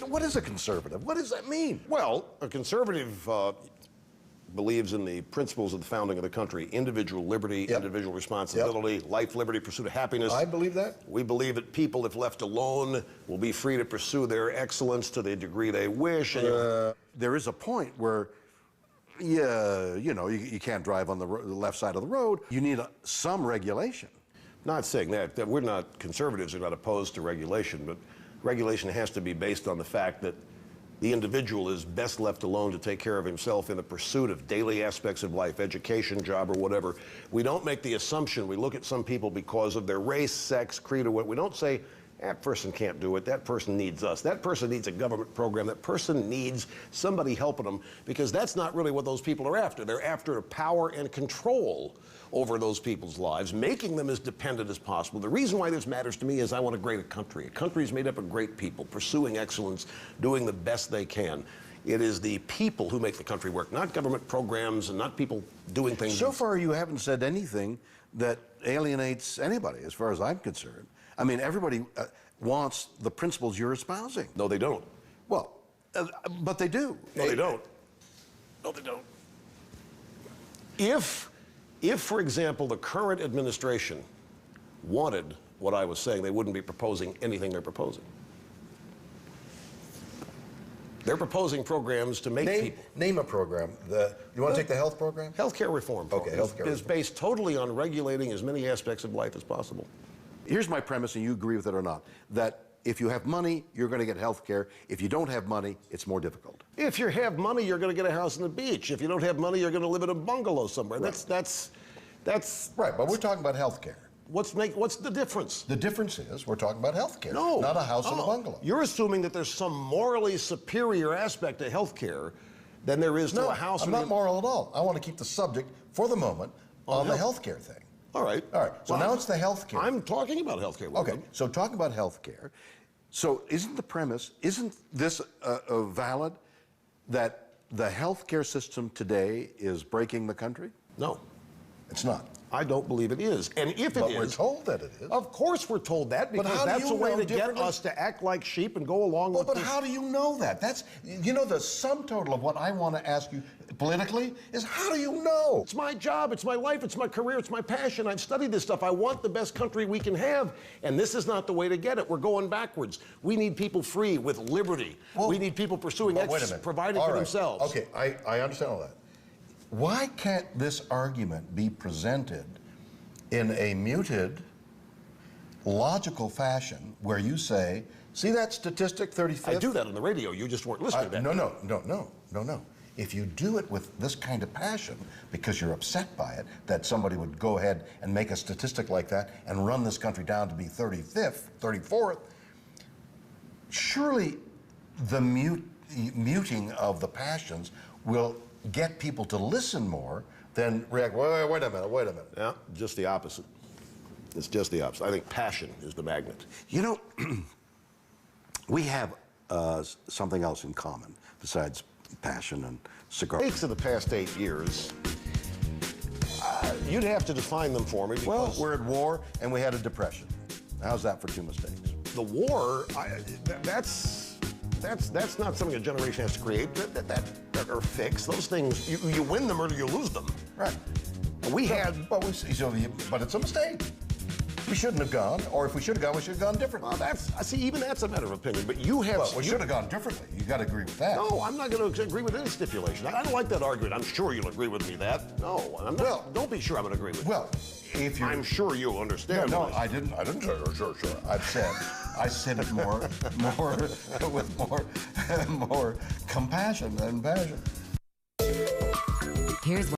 what is a conservative? What does that mean? Well, a conservative believes in the principles of the founding of the country: individual liberty, individual responsibility, life, liberty, pursuit of happiness. I believe that. We believe that people, if left alone, will be free to pursue their excellence to the degree they wish. There is a point where, you can't drive on the left side of the road. You need some regulation. Not saying that we're not, conservatives are not opposed to regulation, but regulation has to be based on the fact that the individual is best left alone to take care of himself in the pursuit of daily aspects of life, education, job, or whatever. We don't make the assumption, we look at some people because of their race, sex, creed, or what. We don't say, that person can't do it, that person needs us, that person needs a government program, that person needs somebody helping them, because that's not really what those people are after. They're after power and control over those people's lives, making them as dependent as possible. The reason why this matters to me is I want a great country. A country is made up of great people, pursuing excellence, doing the best they can. It is the people who make the country work, not government programs and not people doing things. So far, you haven't said anything that alienates anybody, as far as I'm concerned. I mean, everybody wants the principles you're espousing. No, they don't. Well, but they do. No, they don't. No, they don't. If, for example, the current administration wanted what I was saying, they wouldn't be proposing anything they're proposing. They're proposing programs to make people. Name a program. You want to take the health program? Healthcare reform program. Okay, healthcare is based totally on regulating as many aspects of life as possible. Here's my premise, and you agree with it or not, that if you have money, you're going to get health care. If you don't have money, it's more difficult. If you have money, you're going to get a house on the beach. If you don't have money, you're going to live in a bungalow somewhere. Right. That's right, but we're talking about health care. What's the difference? The difference is we're talking about health care, no, not a house in a bungalow. You're assuming that there's some morally superior aspect to health care than there is to a house. I'm not moral at all. I want to keep the subject, for the moment, on the health care thing. All right. All right. So now it's the health care. I'm talking about health care. Okay. So talking about health care. So isn't this valid, that the health care system today is breaking the country? No. It's not. I don't believe it is. And if it is... But we're told that it is. Of course we're told that, because that's a way to get us to act like sheep and go along with But how do you know that? That's, the sum total of what I want to ask you politically is, how do you know? It's my job, it's my life, it's my career, it's my passion. I've studied this stuff. I want the best country we can have, and this is not the way to get it. We're going backwards. We need people free with liberty. Well, we need people pursuing excellence, providing for themselves. Okay, I understand all that. Why can't this argument be presented in a muted, logical fashion where you say, see that statistic, 35th? I do that on the radio. You just weren't listening to that. No. If you do it with this kind of passion, because you're upset by it, that somebody would go ahead and make a statistic like that and run this country down to be 35th, 34th, surely the muting of the passions will get people to listen more than react, wait a minute. Yeah, just the opposite. It's just the opposite. I think passion is the magnet. We have something else in common besides passion and cigars. Mistakes of the past 8 years, you'd have to define them for me, because... Well, we're at war and we had a depression. How's that for two mistakes? The war, that's not something a generation has to create. That are fixed. Those things, you win them or you lose them. Right. We had... But it's a mistake. We shouldn't have gone, or if we should have gone, we should have gone differently. Well, even that's a matter of opinion, but you have... Well, we should have gone differently. You got to agree with that. No, I'm not going to agree with any stipulation. I don't like that argument. I'm sure you'll agree with me that. No, I'm not. Well, don't be sure I'm going to agree with you. Well, if you... I'm sure you'll understand. No, I didn't say sure. I said it more with more compassion than passion. Here's